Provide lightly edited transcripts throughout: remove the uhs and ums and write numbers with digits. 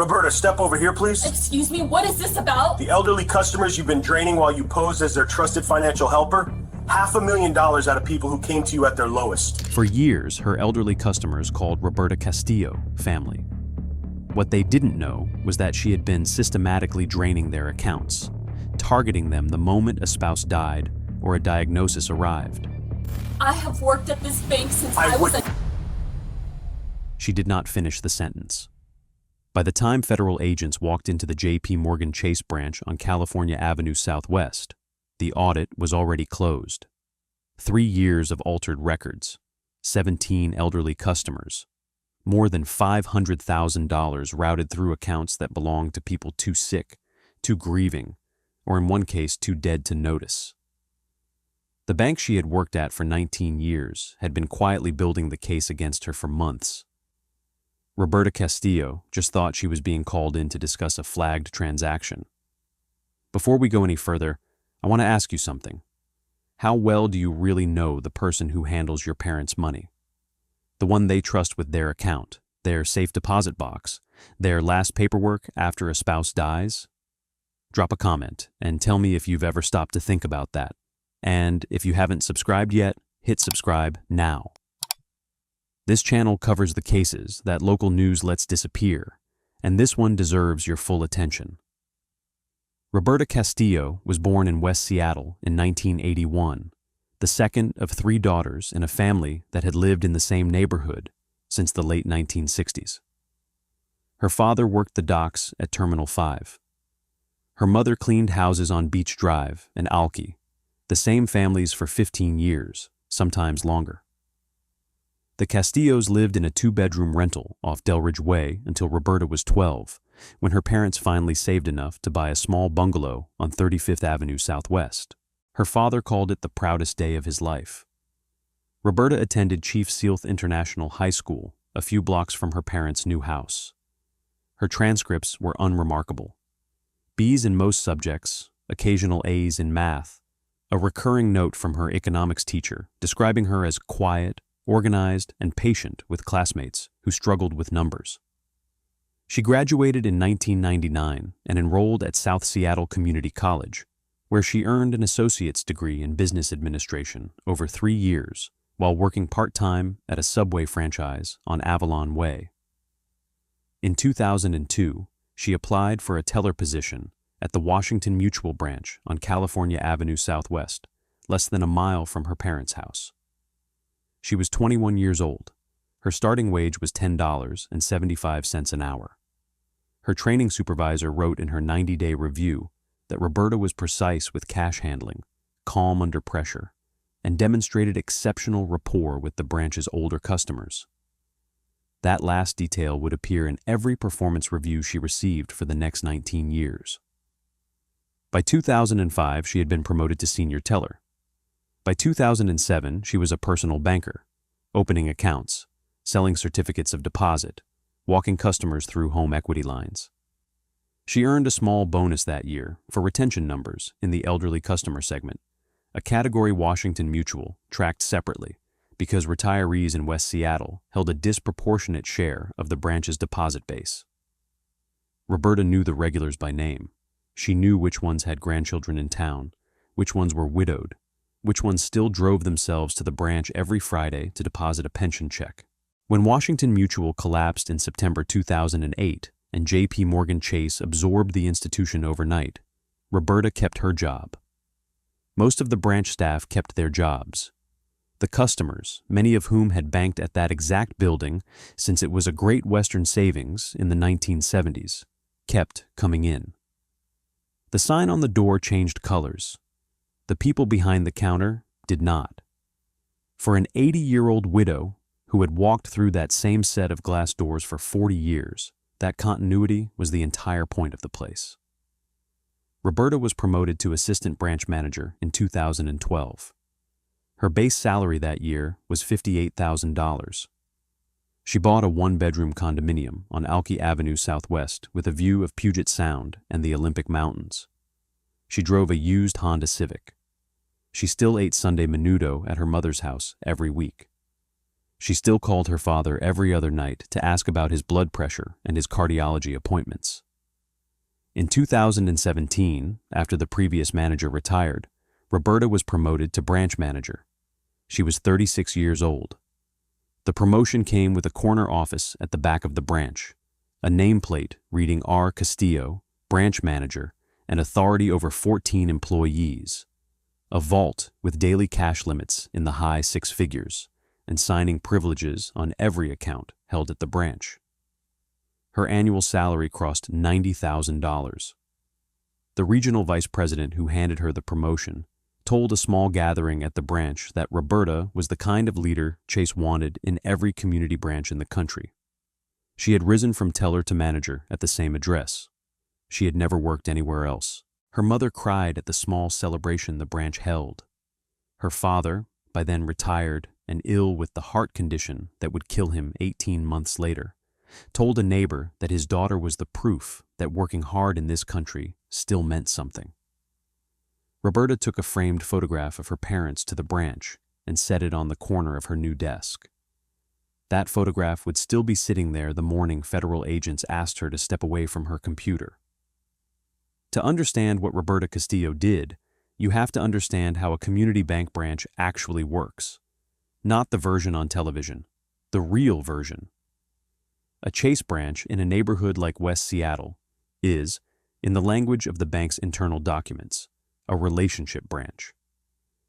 Roberta, step over here, please. Excuse me, what is this about? The elderly customers you've been draining while you posed as their trusted financial helper? $500,000 out of people who came to you at their lowest. For years, her elderly customers called Roberta Castillo family. What they didn't know was that she had been systematically draining their accounts, targeting them the moment a spouse died or a diagnosis arrived. I have worked at this bank since I was a... She did not finish the sentence. By the time federal agents walked into the JPMorgan Chase branch on California Avenue Southwest, the audit was already closed. 3 years of altered records, 17 elderly customers, more than $500,000 routed through accounts that belonged to people too sick, too grieving, or in one case too dead to notice. The bank she had worked at for 19 years had been quietly building the case against her for months. Roberta Castillo just thought she was being called in to discuss a flagged transaction. Before we go any further, I want to ask you something. How well do you really know the person who handles your parents' money? The one they trust with their account, their safe deposit box, their last paperwork after a spouse dies? Drop a comment and tell me if you've ever stopped to think about that. And if you haven't subscribed yet, hit subscribe now. This channel covers the cases that local news lets disappear, and this one deserves your full attention. Roberta Castillo was born in West Seattle in 1981, the second of 3 daughters in a family that had lived in the same neighborhood since the late 1960s. Her father worked the docks at Terminal 5. Her mother cleaned houses on Beach Drive and Alki, the same families for 15 years, sometimes longer. The Castillos lived in a 2-bedroom rental off Delridge Way until Roberta was 12, when her parents finally saved enough to buy a small bungalow on 35th Avenue Southwest. Her father called it the proudest day of his life. Roberta attended Chief Sealth International High School, a few blocks from her parents' new house. Her transcripts were unremarkable. B's in most subjects, occasional A's in math, a recurring note from her economics teacher describing her as quiet, organized, and patient with classmates who struggled with numbers. She graduated in 1999 and enrolled at South Seattle Community College, where she earned an associate's degree in business administration over 3 years while working part-time at a Subway franchise on Avalon Way. In 2002, she applied for a teller position at the Washington Mutual branch on California Avenue Southwest, less than a mile from her parents' house. She was 21 years old. Her starting wage was $10.75 an hour. Her training supervisor wrote in her 90-day review that Roberta was precise with cash handling, calm under pressure, and demonstrated exceptional rapport with the branch's older customers. That last detail would appear in every performance review she received for the next 19 years. By 2005, she had been promoted to senior teller. By 2007, she was a personal banker, opening accounts, selling certificates of deposit, walking customers through home equity lines. She earned a small bonus that year for retention numbers in the elderly customer segment, a category Washington Mutual tracked separately because retirees in West Seattle held a disproportionate share of the branch's deposit base. Roberta knew the regulars by name. She knew which ones had grandchildren in town, which ones were widowed, which ones still drove themselves to the branch every Friday to deposit a pension check. When Washington Mutual collapsed in September 2008 and JPMorgan Chase absorbed the institution overnight, Roberta kept her job. Most of the branch staff kept their jobs. The customers, many of whom had banked at that exact building since it was a Great Western savings in the 1970s, kept coming in. The sign on the door changed colors. The people behind the counter did not. For an 80-year-old widow who had walked through that same set of glass doors for 40 years, that continuity was the entire point of the place. Roberta was promoted to assistant branch manager in 2012. Her base salary that year was $58,000. She bought a 1-bedroom condominium on Alki Avenue Southwest with a view of Puget Sound and the Olympic Mountains. She drove a used Honda Civic. She still ate Sunday menudo at her mother's house every week. She still called her father every other night to ask about his blood pressure and his cardiology appointments. In 2017, after the previous manager retired, Roberta was promoted to branch manager. She was 36 years old. The promotion came with a corner office at the back of the branch, a nameplate reading R. Castillo, branch manager, and authority over 14 employees, a vault with daily cash limits in the high six figures, and signing privileges on every account held at the branch. Her annual salary crossed $90,000. The regional vice president who handed her the promotion told a small gathering at the branch that Roberta was the kind of leader Chase wanted in every community branch in the country. She had risen from teller to manager at the same address. She had never worked anywhere else. Her mother cried at the small celebration the branch held. Her father, by then retired and ill with the heart condition that would kill him 18 months later, told a neighbor that his daughter was the proof that working hard in this country still meant something. Roberta took a framed photograph of her parents to the branch and set it on the corner of her new desk. That photograph would still be sitting there the morning federal agents asked her to step away from her computer. To understand what Roberta Castillo did, you have to understand how a community bank branch actually works. Not the version on television, the real version. A Chase branch in a neighborhood like West Seattle is, in the language of the bank's internal documents, a relationship branch.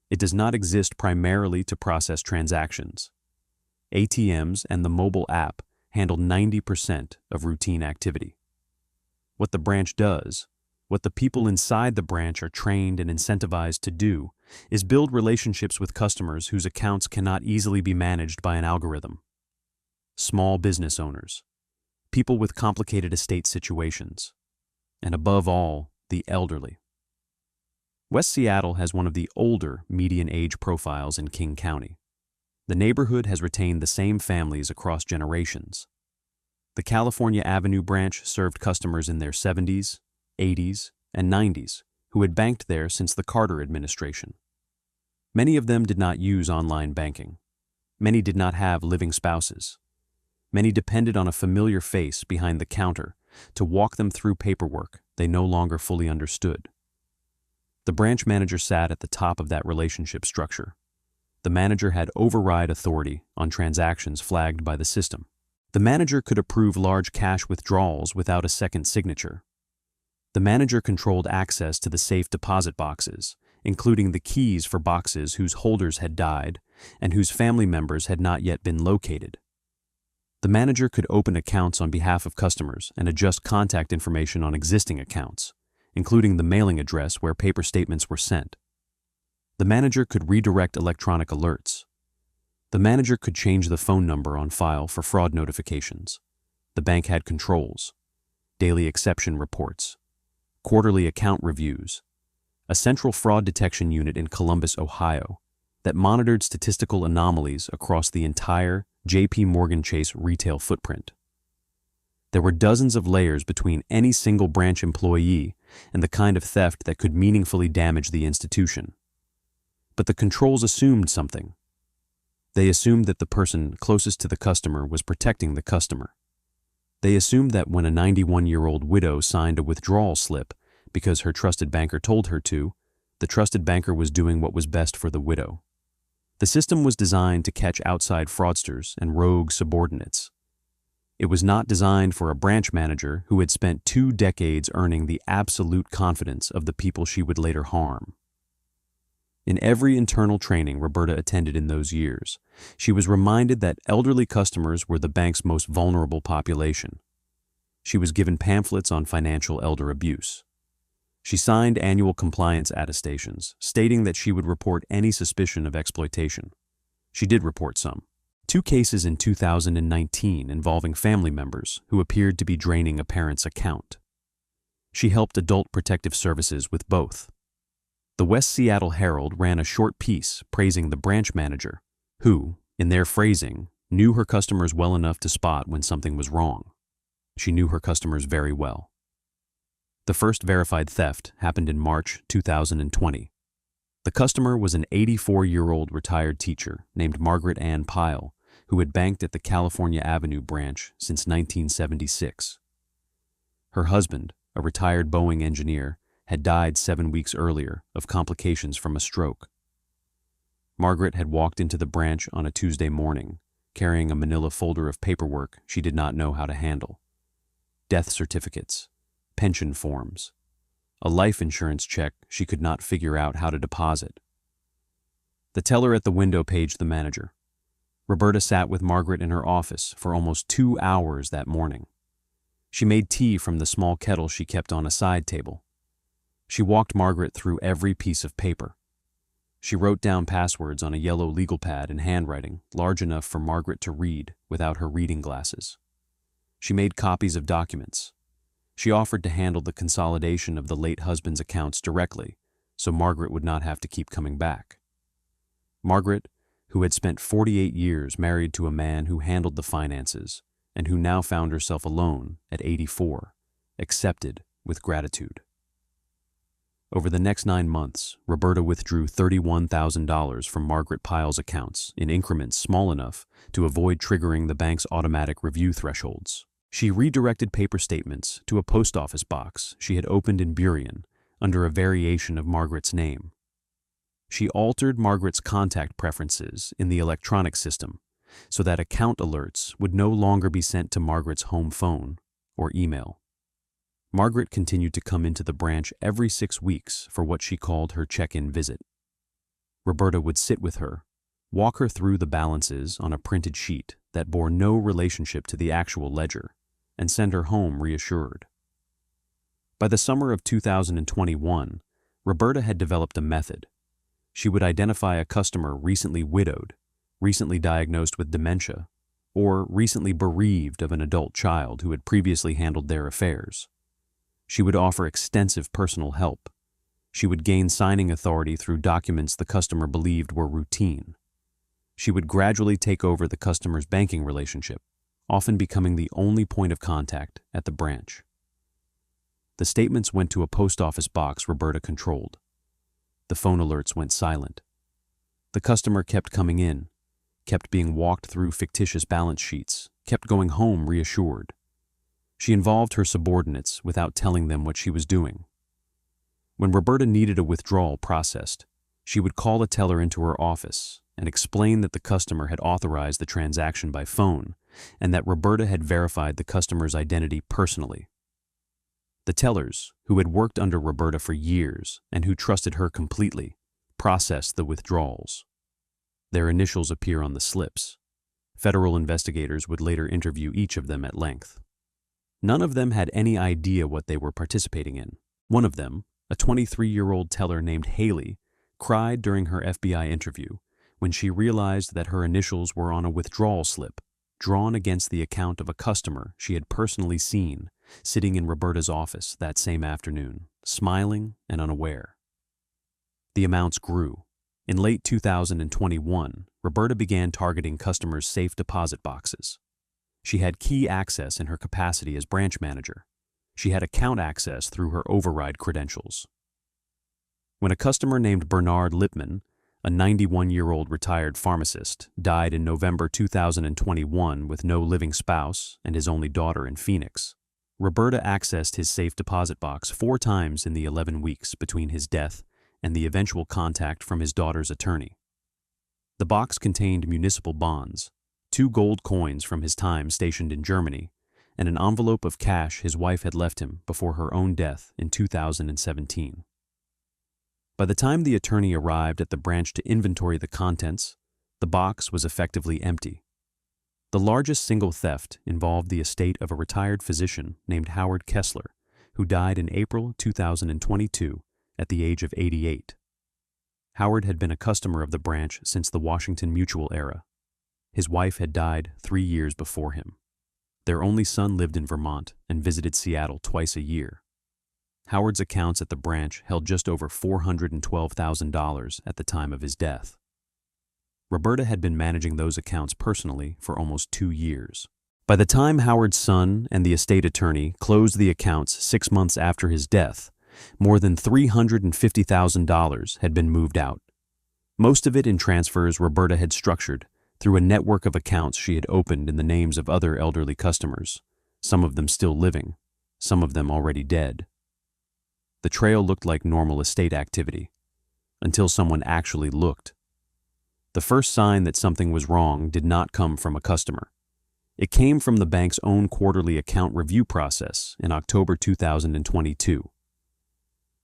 It does not exist primarily to process transactions. ATMs and the mobile app handle 90% of routine activity. What the branch does, what the people inside the branch are trained and incentivized to do, is build relationships with customers whose accounts cannot easily be managed by an algorithm. Small business owners, people with complicated estate situations, and above all, the elderly. West Seattle has one of the older median age profiles in King County. The neighborhood has retained the same families across generations. The California Avenue branch served customers in their 70s, 80s, and 90s who had banked there since the Carter administration. Many of them did not use online banking. Many did not have living spouses. Many depended on a familiar face behind the counter to walk them through paperwork they no longer fully understood. The branch manager sat at the top of that relationship structure. The manager had override authority on transactions flagged by the system. The manager could approve large cash withdrawals without a second signature. The manager controlled access to the safe deposit boxes, including the keys for boxes whose holders had died and whose family members had not yet been located. The manager could open accounts on behalf of customers and adjust contact information on existing accounts, including the mailing address where paper statements were sent. The manager could redirect electronic alerts. The manager could change the phone number on file for fraud notifications. The bank had controls, daily exception reports, quarterly account reviews, a central fraud detection unit in Columbus, Ohio, that monitored statistical anomalies across the entire JPMorgan Chase retail footprint. There were dozens of layers between any single branch employee and the kind of theft that could meaningfully damage the institution. But the controls assumed something. They assumed that the person closest to the customer was protecting the customer. They assumed that when a 91-year-old widow signed a withdrawal slip because her trusted banker told her to, the trusted banker was doing what was best for the widow. The system was designed to catch outside fraudsters and rogue subordinates. It was not designed for a branch manager who had spent 2 decades earning the absolute confidence of the people she would later harm. In every internal training Roberta attended in those years, she was reminded that elderly customers were the bank's most vulnerable population. She was given pamphlets on financial elder abuse. She signed annual compliance attestations, stating that she would report any suspicion of exploitation. She did report some. 2 cases in 2019 involving family members who appeared to be draining a parent's account. She helped Adult Protective Services with both. The West Seattle Herald ran a short piece praising the branch manager, who, in their phrasing, knew her customers well enough to spot when something was wrong. She knew her customers very well. The first verified theft happened in March 2020. The customer was an 84-year-old retired teacher named Margaret Ann Pyle, who had banked at the California Avenue branch since 1976. Her husband, a retired Boeing engineer, had died 7 weeks earlier of complications from a stroke. Margaret had walked into the branch on a Tuesday morning, carrying a manila folder of paperwork she did not know how to handle. Death certificates, pension forms, a life insurance check she could not figure out how to deposit. The teller at the window paged the manager. Roberta sat with Margaret in her office for almost 2 hours that morning. She made tea from the small kettle she kept on a side table. She walked Margaret through every piece of paper. She wrote down passwords on a yellow legal pad in handwriting large enough for Margaret to read without her reading glasses. She made copies of documents. She offered to handle the consolidation of the late husband's accounts directly, so Margaret would not have to keep coming back. Margaret, who had spent 48 years married to a man who handled the finances and who now found herself alone at 84, accepted with gratitude. Over the next 9 months, Roberta withdrew $31,000 from Margaret Pyle's accounts in increments small enough to avoid triggering the bank's automatic review thresholds. She redirected paper statements to a post office box she had opened in Burien under a variation of Margaret's name. She altered Margaret's contact preferences in the electronic system so that account alerts would no longer be sent to Margaret's home phone or email. Margaret continued to come into the branch every 6 weeks for what she called her check-in visit. Roberta would sit with her, walk her through the balances on a printed sheet that bore no relationship to the actual ledger, and send her home reassured. By the summer of 2021, Roberta had developed a method. She would identify a customer recently widowed, recently diagnosed with dementia, or recently bereaved of an adult child who had previously handled their affairs. She would offer extensive personal help. She would gain signing authority through documents the customer believed were routine. She would gradually take over the customer's banking relationship, often becoming the only point of contact at the branch. The statements went to a post office box Roberta controlled. The phone alerts went silent. The customer kept coming in, kept being walked through fictitious balance sheets, kept going home reassured. She involved her subordinates without telling them what she was doing. When Roberta needed a withdrawal processed, she would call a teller into her office and explain that the customer had authorized the transaction by phone and that Roberta had verified the customer's identity personally. The tellers, who had worked under Roberta for years and who trusted her completely, processed the withdrawals. Their initials appear on the slips. Federal investigators would later interview each of them at length. None of them had any idea what they were participating in. One of them, a 23-year-old teller named Haley, cried during her FBI interview when she realized that her initials were on a withdrawal slip drawn against the account of a customer she had personally seen sitting in Roberta's office that same afternoon, smiling and unaware. The amounts grew. In late 2021, Roberta began targeting customers' safe deposit boxes. She had key access in her capacity as branch manager. She had account access through her override credentials. When a customer named Bernard Lipman, a 91-year-old retired pharmacist, died in November 2021 with no living spouse and his only daughter in Phoenix, Roberta accessed his safe deposit box 4 times in the 11 weeks between his death and the eventual contact from his daughter's attorney. The box contained municipal bonds, 2 gold coins from his time stationed in Germany, and an envelope of cash his wife had left him before her own death in 2017. By the time the attorney arrived at the branch to inventory the contents, the box was effectively empty. The largest single theft involved the estate of a retired physician named Howard Kessler, who died in April 2022 at the age of 88. Howard had been a customer of the branch since the Washington Mutual era. His wife had died 3 years before him. Their only son lived in Vermont and visited Seattle twice a year. Howard's accounts at the branch held just over $412,000 at the time of his death. Roberta had been managing those accounts personally for almost 2 years. By the time Howard's son and the estate attorney closed the accounts 6 months after his death, more than $350,000 had been moved out. Most of it in transfers Roberta had structured through a network of accounts she had opened in the names of other elderly customers, some of them still living, some of them already dead. The trail looked like normal estate activity, until someone actually looked. The first sign that something was wrong did not come from a customer. It came from the bank's own quarterly account review process in October 2022.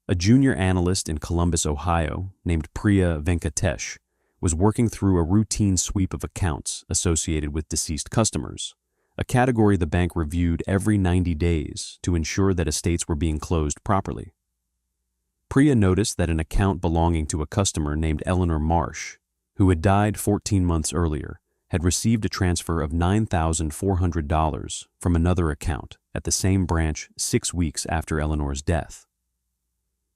A junior analyst in Columbus, Ohio, named Priya Venkatesh, was working through a routine sweep of accounts associated with deceased customers, a category the bank reviewed every 90 days to ensure that estates were being closed properly. Priya noticed that an account belonging to a customer named Eleanor Marsh, who had died 14 months earlier, had received a transfer of $9,400 from another account at the same branch 6 weeks after Eleanor's death.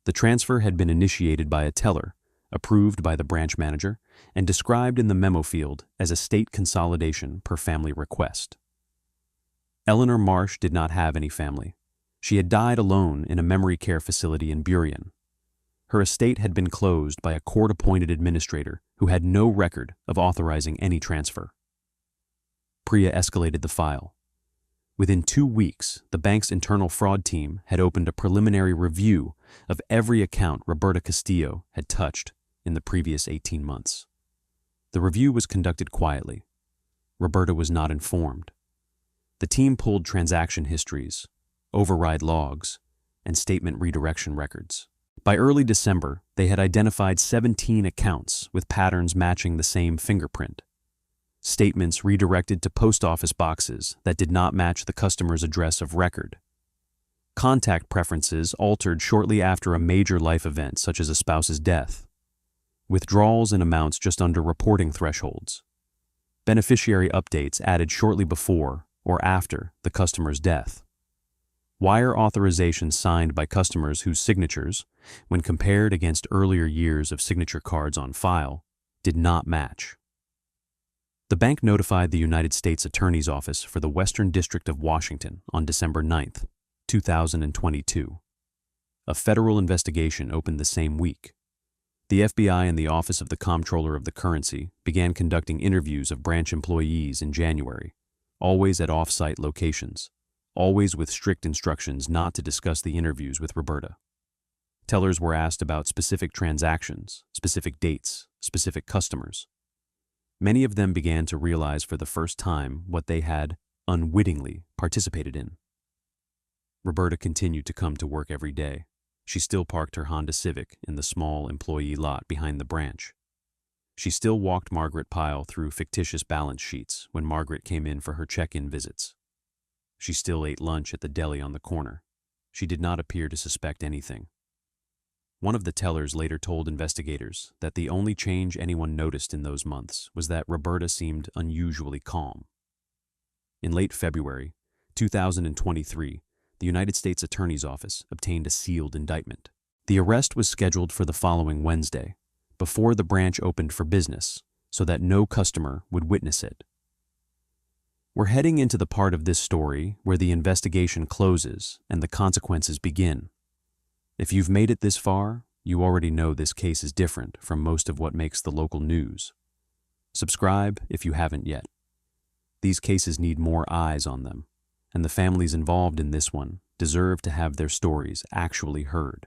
The transfer had been initiated by a teller, approved by the branch manager, and described in the memo field as estate consolidation per family request. Eleanor Marsh did not have any family. She had died alone in a memory care facility in Burien. Her estate had been closed by a court-appointed administrator who had no record of authorizing any transfer. Priya escalated the file. Within 2 weeks, the bank's internal fraud team had opened a preliminary review of every account Roberta Castillo had touched in the previous 18 months. The review was conducted quietly. Roberta was not informed. The team pulled transaction histories, override logs, and statement redirection records. By early December, they had identified 17 accounts with patterns matching the same fingerprint. Statements redirected to post office boxes that did not match the customer's address of record. Contact preferences altered shortly after a major life event such as a spouse's death. Withdrawals in amounts just under reporting thresholds. Beneficiary updates added shortly before or after the customer's death. Wire authorizations signed by customers whose signatures, when compared against earlier years of signature cards on file, did not match. The bank notified the United States Attorney's Office for the Western District of Washington on December 9, 2022. A federal investigation opened the same week. The FBI and the Office of the Comptroller of the Currency began conducting interviews of branch employees in January, always at off-site locations, always with strict instructions not to discuss the interviews with Roberta. Tellers were asked about specific transactions, specific dates, specific customers. Many of them began to realize for the first time what they had unwittingly participated in. Roberta continued to come to work every day. She still parked her Honda Civic in the small employee lot behind the branch. She still walked Margaret Pyle through fictitious balance sheets when Margaret came in for her check-in visits. She still ate lunch at the deli on the corner. She did not appear to suspect anything. One of the tellers later told investigators that the only change anyone noticed in those months was that Roberta seemed unusually calm. In late February 2023, the United States Attorney's Office obtained a sealed indictment. The arrest was scheduled for the following Wednesday, before the branch opened for business, so that no customer would witness it. We're heading into the part of this story where the investigation closes and the consequences begin. If you've made it this far, you already know this case is different from most of what makes the local news. Subscribe if you haven't yet. These cases need more eyes on them, and the families involved in this one deserve to have their stories actually heard.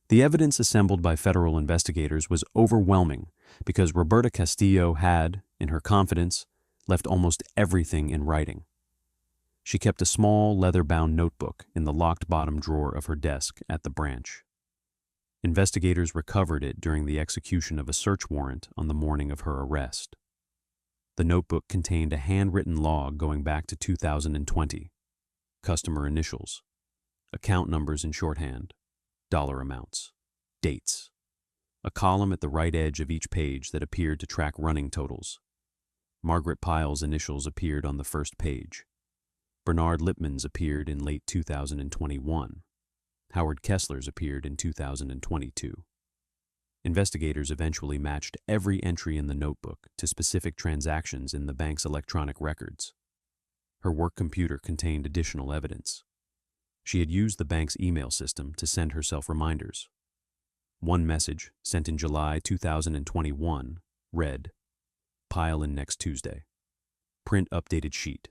The evidence assembled by federal investigators was overwhelming because Roberta Castillo had, in her confidence, left almost everything in writing. She kept a small leather-bound notebook in the locked bottom drawer of her desk at the branch. Investigators recovered it during the execution of a search warrant on the morning of her arrest. The notebook contained a handwritten log going back to 2020, customer initials, account numbers in shorthand, dollar amounts, dates, a column at the right edge of each page that appeared to track running totals. Margaret Pyle's initials appeared on the first page. Bernard Lipman's appeared in late 2021. Howard Kessler's appeared in 2022. Investigators eventually matched every entry in the notebook to specific transactions in the bank's electronic records. Her work computer contained additional evidence. She had used the bank's email system to send herself reminders. One message, sent in July 2021, read, pile in next Tuesday. Print updated sheet.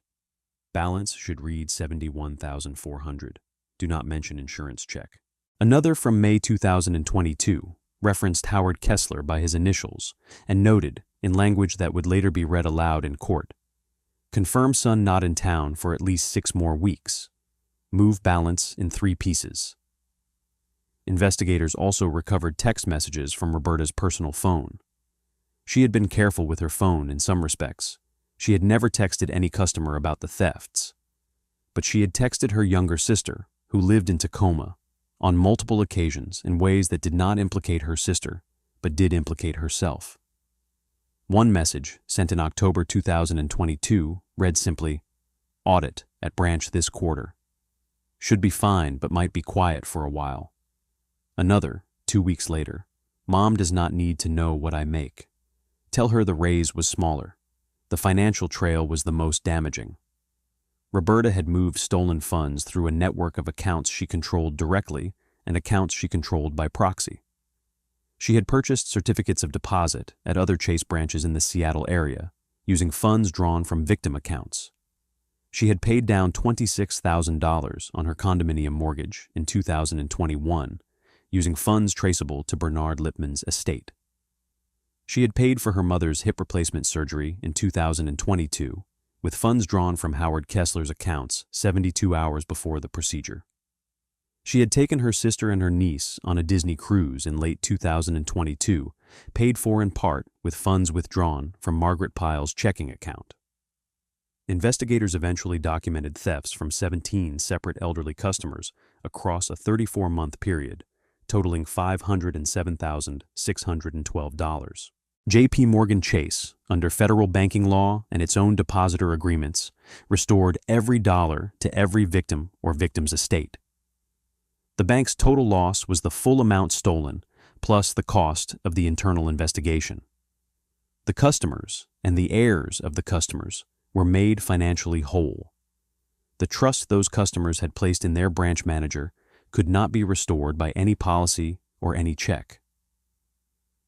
Balance should read 71,400. Do not mention insurance check. Another from May 2022 referenced Howard Kessler by his initials and noted, in language that would later be read aloud in court, confirm son not in town for at least 6 more weeks. Move balance in 3 pieces. Investigators also recovered text messages from Roberta's personal phone. She had been careful with her phone in some respects. She had never texted any customer about the thefts. But she had texted her younger sister, who lived in Tacoma, on multiple occasions in ways that did not implicate her sister, but did implicate herself. One message, sent in October 2022, read simply, "Audit at branch this quarter. Should be fine, but might be quiet for a while." Another, 2 weeks later, "Mom does not need to know what I make. Tell her the raise was smaller. The financial trail was the most damaging." Roberta had moved stolen funds through a network of accounts she controlled directly and accounts she controlled by proxy. She had purchased certificates of deposit at other Chase branches in the Seattle area, using funds drawn from victim accounts. She had paid down $26,000 on her condominium mortgage in 2021, using funds traceable to Bernard Lipman's estate. She had paid for her mother's hip replacement surgery in 2022, with funds drawn from Howard Kessler's accounts 72 hours before the procedure. She had taken her sister and her niece on a Disney cruise in late 2022, paid for in part with funds withdrawn from Margaret Pyle's checking account. Investigators eventually documented thefts from 17 separate elderly customers across a 34-month period, totaling $507,612. JPMorgan Chase, under federal banking law and its own depositor agreements, restored every dollar to every victim or victim's estate. The bank's total loss was the full amount stolen, plus the cost of the internal investigation. The customers and the heirs of the customers were made financially whole. The trust those customers had placed in their branch manager could not be restored by any policy or any check.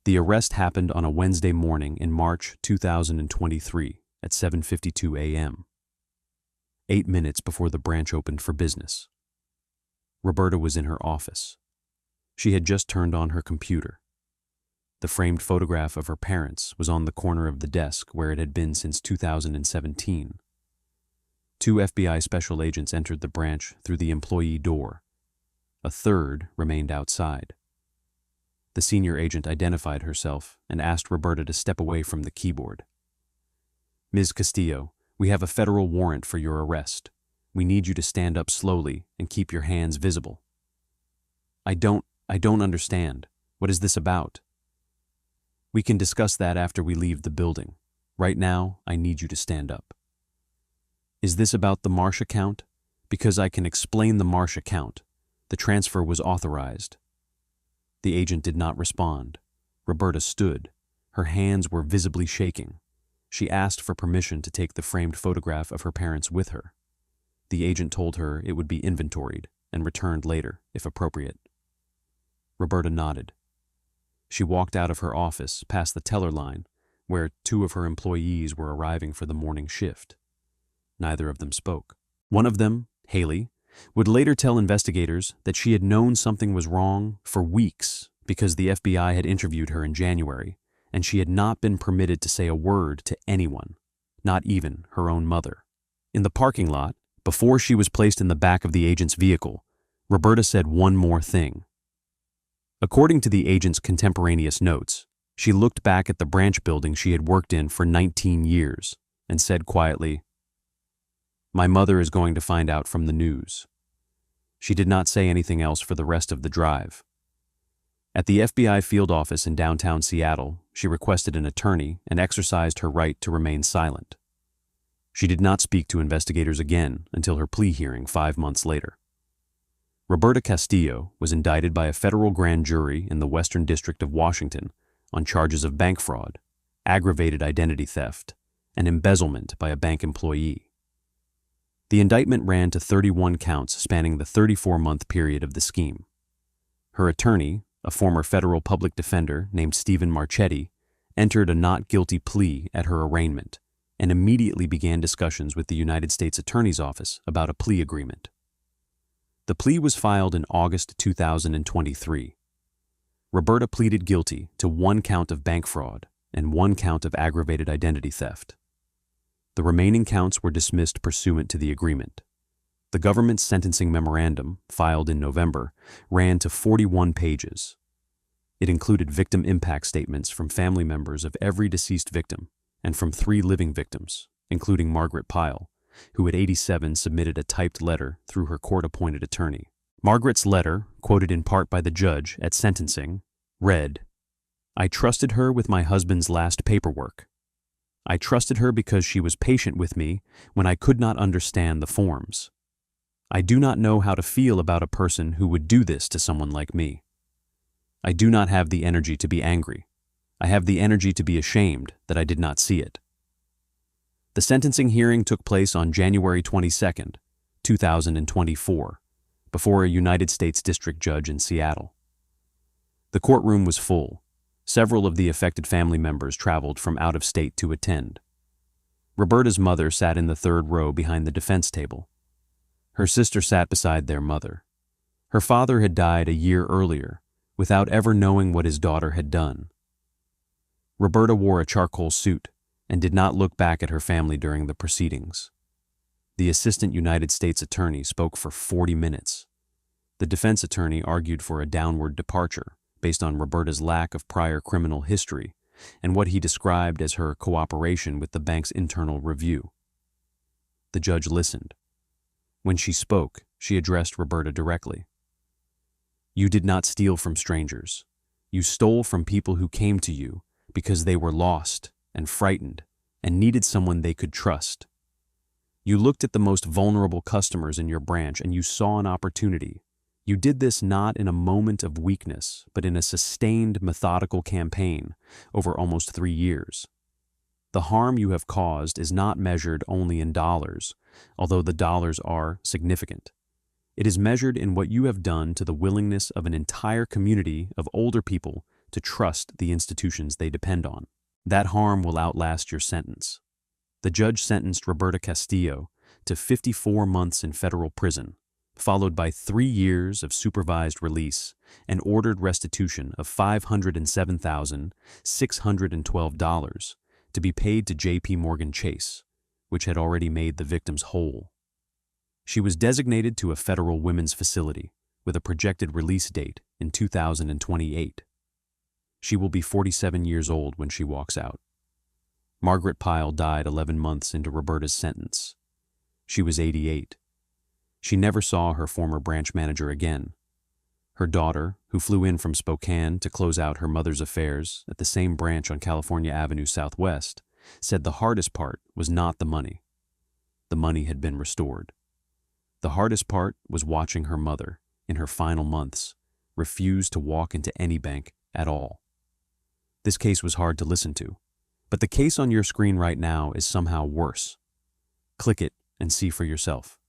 The arrest happened on a Wednesday morning in March 2023 at 7:52 a.m., 8 minutes before the branch opened for business. Roberta was in her office. She had just turned on her computer. The framed photograph of her parents was on the corner of the desk where it had been since 2017. 2 FBI special agents entered the branch through the employee door. A third remained outside. The senior agent identified herself and asked Roberta to step away from the keyboard. "Ms. Castillo, we have a federal warrant for your arrest. We need you to stand up slowly and keep your hands visible." I don't understand. What is this about?" "We can discuss that after we leave the building. Right now, I need you to stand up." "Is this about the Marsh account? Because I can explain the Marsh account. The transfer was authorized." The agent did not respond. Roberta stood. Her hands were visibly shaking. She asked for permission to take the framed photograph of her parents with her. The agent told her it would be inventoried and returned later, if appropriate. Roberta nodded. She walked out of her office past the teller line, where 2 of her employees were arriving for the morning shift. Neither of them spoke. One of them, Haley, would later tell investigators that she had known something was wrong for weeks because the FBI had interviewed her in January, and she had not been permitted to say a word to anyone, not even her own mother. In the parking lot, before she was placed in the back of the agent's vehicle, Roberta said one more thing. According to the agent's contemporaneous notes, she looked back at the branch building she had worked in for 19 years and said quietly, "My mother is going to find out from the news." She did not say anything else for the rest of the drive. At the FBI field office in downtown Seattle, she requested an attorney and exercised her right to remain silent. She did not speak to investigators again until her plea hearing 5 months later. Roberta Castillo was indicted by a federal grand jury in the Western District of Washington on charges of bank fraud, aggravated identity theft, and embezzlement by a bank employee. The indictment ran to 31 counts spanning the 34-month period of the scheme. Her attorney, a former federal public defender named Stephen Marchetti, entered a not guilty plea at her arraignment, and immediately began discussions with the United States Attorney's Office about a plea agreement. The plea was filed in August 2023. Roberta pleaded guilty to 1 count of bank fraud and 1 count of aggravated identity theft. The remaining counts were dismissed pursuant to the agreement. The government's sentencing memorandum, filed in November, ran to 41 pages. It included victim impact statements from family members of every deceased victim and from 3 living victims, including Margaret Pyle, who at 87 submitted a typed letter through her court-appointed attorney. Margaret's letter, quoted in part by the judge at sentencing, read, "I trusted her with my husband's last paperwork. I trusted her because she was patient with me when I could not understand the forms. I do not know how to feel about a person who would do this to someone like me. I do not have the energy to be angry. I have the energy to be ashamed that I did not see it." The sentencing hearing took place on January 22, 2024, before a United States District Judge in Seattle. The courtroom was full. Several of the affected family members traveled from out of state to attend. Roberta's mother sat in the 3rd row behind the defense table. Her sister sat beside their mother. Her father had died a year earlier, without ever knowing what his daughter had done. Roberta wore a charcoal suit and did not look back at her family during the proceedings. The assistant United States attorney spoke for 40 minutes. The defense attorney argued for a downward departure based on Roberta's lack of prior criminal history and what he described as her cooperation with the bank's internal review. The judge listened. When she spoke, she addressed Roberta directly. "You did not steal from strangers. You stole from people who came to you because they were lost and frightened and needed someone they could trust. You looked at the most vulnerable customers in your branch and you saw an opportunity. You did this not in a moment of weakness, but in a sustained, methodical campaign over almost 3 years. The harm you have caused is not measured only in dollars, although the dollars are significant. It is measured in what you have done to the willingness of an entire community of older people to trust the institutions they depend on. That harm will outlast your sentence." The judge sentenced Roberta Castillo to 54 months in federal prison, followed by 3 years of supervised release and ordered restitution of $507,612 to be paid to JPMorgan Chase, which had already made the victims whole. She was designated to a federal women's facility with a projected release date in 2028. She will be 47 years old when she walks out. Margaret Pyle died 11 months into Roberta's sentence. She was 88. She never saw her former branch manager again. Her daughter, who flew in from Spokane to close out her mother's affairs at the same branch on California Avenue Southwest, said the hardest part was not the money. The money had been restored. The hardest part was watching her mother, in her final months, refuse to walk into any bank at all. This case was hard to listen to, but the case on your screen right now is somehow worse. Click it and see for yourself.